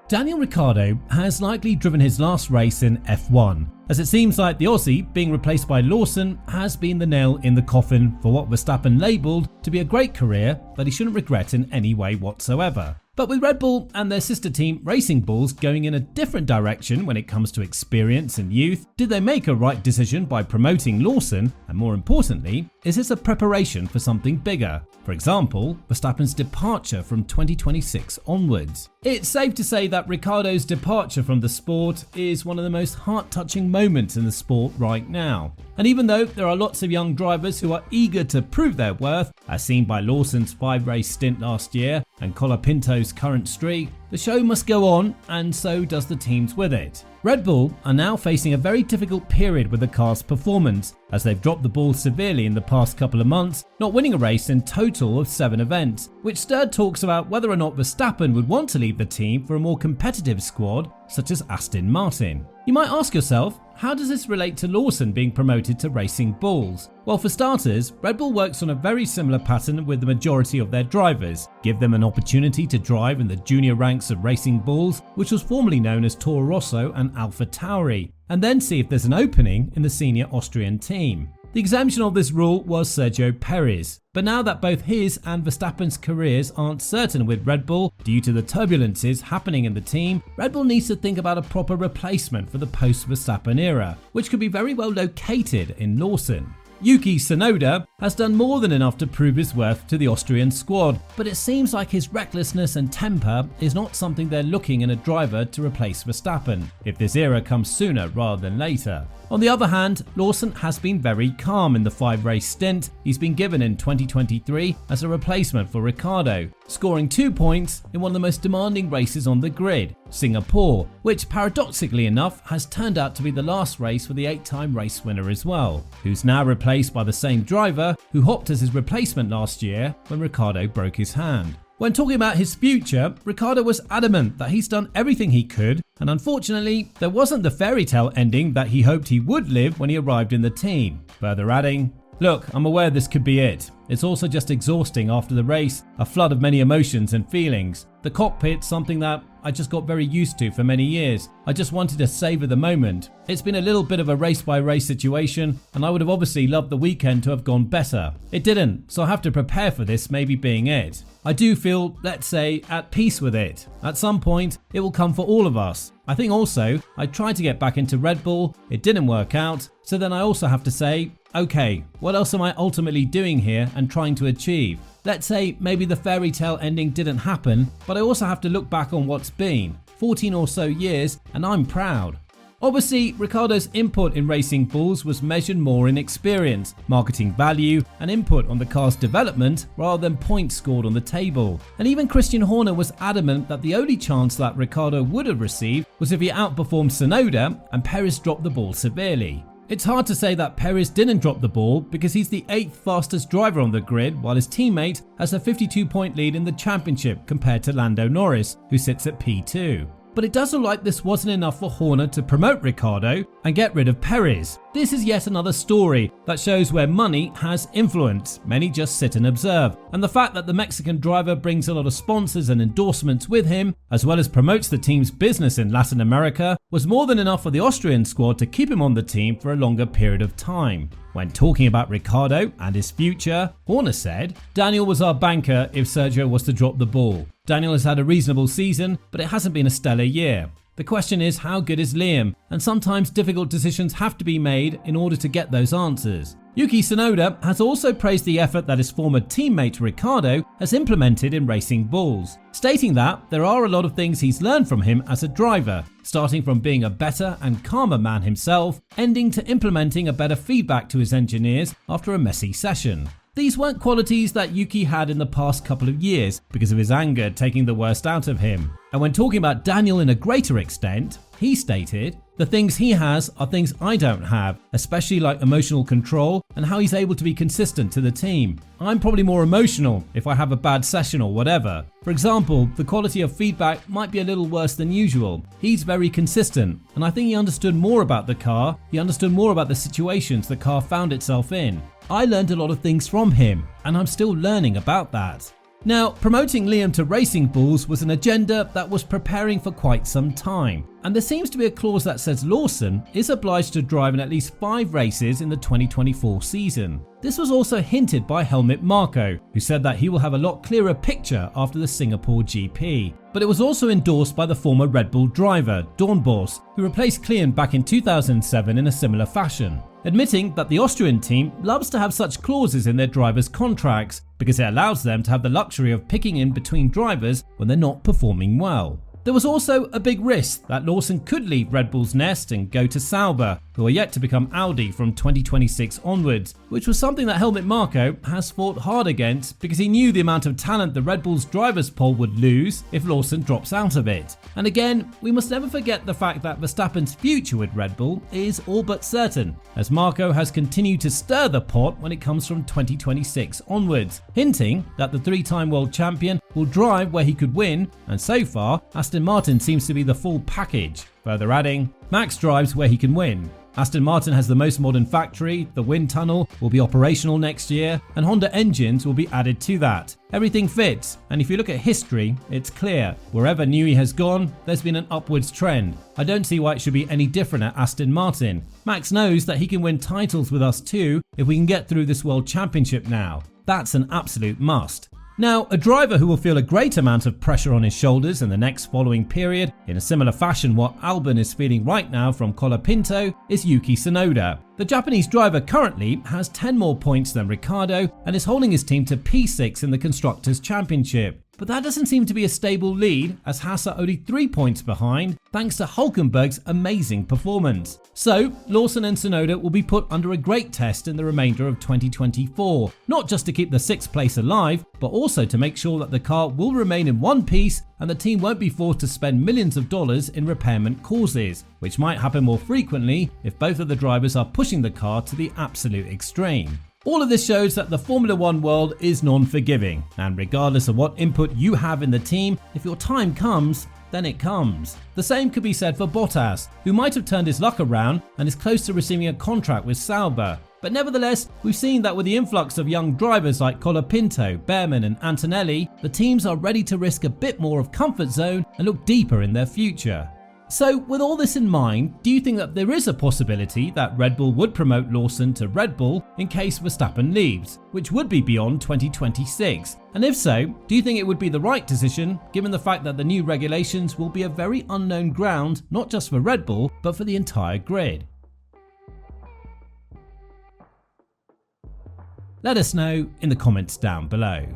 Daniel Ricciardo has likely driven his last race in F1, as it seems like the Aussie being replaced by Lawson has been the nail in the coffin for what Verstappen labelled to be a great career that he shouldn't regret in any way whatsoever. But with Red Bull and their sister team Racing Bulls going in a different direction when it comes to experience and youth, did they make a right decision by promoting Lawson? And more importantly, is this a preparation for something bigger? For example, Verstappen's departure from 2026 onwards. It's safe to say that Ricciardo's departure from the sport is one of the most heart-touching moments in the sport right now. And even though there are lots of young drivers who are eager to prove their worth, as seen by Lawson's 5-race stint last year and Colapinto's current streak, the show must go on, and so does the teams with it. Red Bull are now facing a very difficult period with the car's performance, as they've dropped the ball severely in the past couple of months, not winning a race in total of 7 events, which stirred talks about whether or not Verstappen would want to leave the team for a more competitive squad, such as Aston Martin. You might ask yourself, how does this relate to Lawson being promoted to Racing Bulls? Well, for starters, Red Bull works on a very similar pattern with the majority of their drivers. Give them an opportunity to drive in the junior ranks of Racing Bulls, which was formerly known as Toro Rosso and AlphaTauri, and then see if there's an opening in the senior Austrian team. The exemption of this rule was Sergio Perez, but now that both his and Verstappen's careers aren't certain with Red Bull due to the turbulences happening in the team, Red Bull needs to think about a proper replacement for the post-Verstappen era, which could be very well located in Lawson. Yuki Tsunoda has done more than enough to prove his worth to the Austrian squad, but it seems like his recklessness and temper is not something they're looking in a driver to replace Verstappen, if this era comes sooner rather than later. On the other hand, Lawson has been very calm in the 5-race stint he's been given in 2023 as a replacement for Ricciardo, scoring 2 points in one of the most demanding races on the grid, Singapore, which paradoxically enough has turned out to be the last race for the 8-time race winner as well, who's now replaced by the same driver who hopped as his replacement last year when Ricciardo broke his hand. When talking about his future, Ricciardo was adamant that he's done everything he could, and unfortunately, there wasn't the fairy tale ending that he hoped he would live when he arrived in the team. Further adding, "Look, I'm aware this could be it. It's also just exhausting after the race, a flood of many emotions and feelings. The cockpit's something that I just got very used to for many years. I just wanted to savor the moment. It's been a little bit of a race-by-race situation, and I would have obviously loved the weekend to have gone better. It didn't, so I have to prepare for this maybe being it. I do feel, let's say, at peace with it. At some point, it will come for all of us. I think also, I tried to get back into Red Bull, it didn't work out, so then I also have to say, okay, what else am I ultimately doing here and trying to achieve? Let's say maybe the fairy tale ending didn't happen, but I also have to look back on what's been, 14 or so years, and I'm proud." Obviously, Ricciardo's input in Racing Bulls was measured more in experience, marketing value, and input on the car's development rather than points scored on the table. And even Christian Horner was adamant that the only chance that Ricciardo would have received was if he outperformed Tsunoda and Perez dropped the ball severely. It's hard to say that Perez didn't drop the ball because he's the 8th fastest driver on the grid, while his teammate has a 52-point lead in the championship compared to Lando Norris, who sits at P2. But it does look like this wasn't enough for Horner to promote Ricciardo and get rid of Perez. This is yet another story that shows where money has influence. Many just sit and observe. And the fact that the Mexican driver brings a lot of sponsors and endorsements with him, as well as promotes the team's business in Latin America, was more than enough for the Austrian squad to keep him on the team for a longer period of time. When talking about Ricciardo and his future, Horner said, "Daniel was our banker if Sergio was to drop the ball. Daniel has had a reasonable season, but it hasn't been a stellar year. The question is, how good is Liam? And sometimes difficult decisions have to be made in order to get those answers." Yuki Tsunoda has also praised the effort that his former teammate Ricciardo has implemented in Racing Bulls, stating that there are a lot of things he's learned from him as a driver, starting from being a better and calmer man himself, ending to implementing a better feedback to his engineers after a messy session. These weren't qualities that Yuki had in the past couple of years because of his anger taking the worst out of him. And when talking about Daniel in a greater extent, he stated, "The things he has are things I don't have, especially like emotional control and how he's able to be consistent to the team. I'm probably more emotional if I have a bad session or whatever. For example, the quality of feedback might be a little worse than usual. He's very consistent, and I think he understood more about the car, he understood more about the situations the car found itself in. I learned a lot of things from him, and I'm still learning about that." Now, promoting Liam to Racing Bulls was an agenda that was preparing for quite some time, and there seems to be a clause that says Lawson is obliged to drive in at least 5 races in the 2024 season. This was also hinted by Helmut Marko, who said that he will have a lot clearer picture after the Singapore GP. But it was also endorsed by the former Red Bull driver, Dornbos, who replaced Klein back in 2007 in a similar fashion, admitting that the Austrian team loves to have such clauses in their drivers' contracts because it allows them to have the luxury of picking in between drivers when they're not performing well. There was also a big risk that Lawson could leave Red Bull's nest and go to Sauber, who are yet to become Audi from 2026 onwards, which was something that Helmut Marko has fought hard against because he knew the amount of talent the Red Bull's drivers' pool would lose if Lawson drops out of it. And again, we must never forget the fact that Verstappen's future with Red Bull is all but certain, as Marko has continued to stir the pot when it comes from 2026 onwards, hinting that the 3-time world champion will drive where he could win, and so far, Aston Martin seems to be the full package, further adding, Max drives where he can win. Aston Martin has the most modern factory, the wind tunnel will be operational next year, and Honda engines will be added to that. Everything fits, and if you look at history, it's clear. Wherever Newey has gone, there's been an upwards trend. I don't see why it should be any different at Aston Martin. Max knows that he can win titles with us too if we can get through this World Championship now. That's an absolute must. Now, a driver who will feel a great amount of pressure on his shoulders in the next following period, in a similar fashion what Albon is feeling right now from Colapinto, is Yuki Tsunoda. The Japanese driver currently has 10 more points than Ricciardo and is holding his team to P6 in the Constructors' Championship. But that doesn't seem to be a stable lead, as Haas are only 3 points behind thanks to Hülkenberg's amazing performance. So Lawson and Tsunoda will be put under a great test in the remainder of 2024, not just to keep the 6th place alive, but also to make sure that the car will remain in one piece and the team won't be forced to spend millions of dollars in repairment causes, which might happen more frequently if both of the drivers are pushing the car to the absolute extreme. All of this shows that the Formula One world is non-forgiving, and regardless of what input you have in the team, if your time comes, then it comes. The same could be said for Bottas, who might have turned his luck around and is close to receiving a contract with Sauber. But nevertheless, we've seen that with the influx of young drivers like Colapinto, Behrman and Antonelli, the teams are ready to risk a bit more of comfort zone and look deeper in their future. So with all this in mind, do you think that there is a possibility that Red Bull would promote Lawson to Red Bull in case Verstappen leaves, which would be beyond 2026? And if so, do you think it would be the right decision given the fact that the new regulations will be a very unknown ground not just for Red Bull but for the entire grid? Let us know in the comments down below.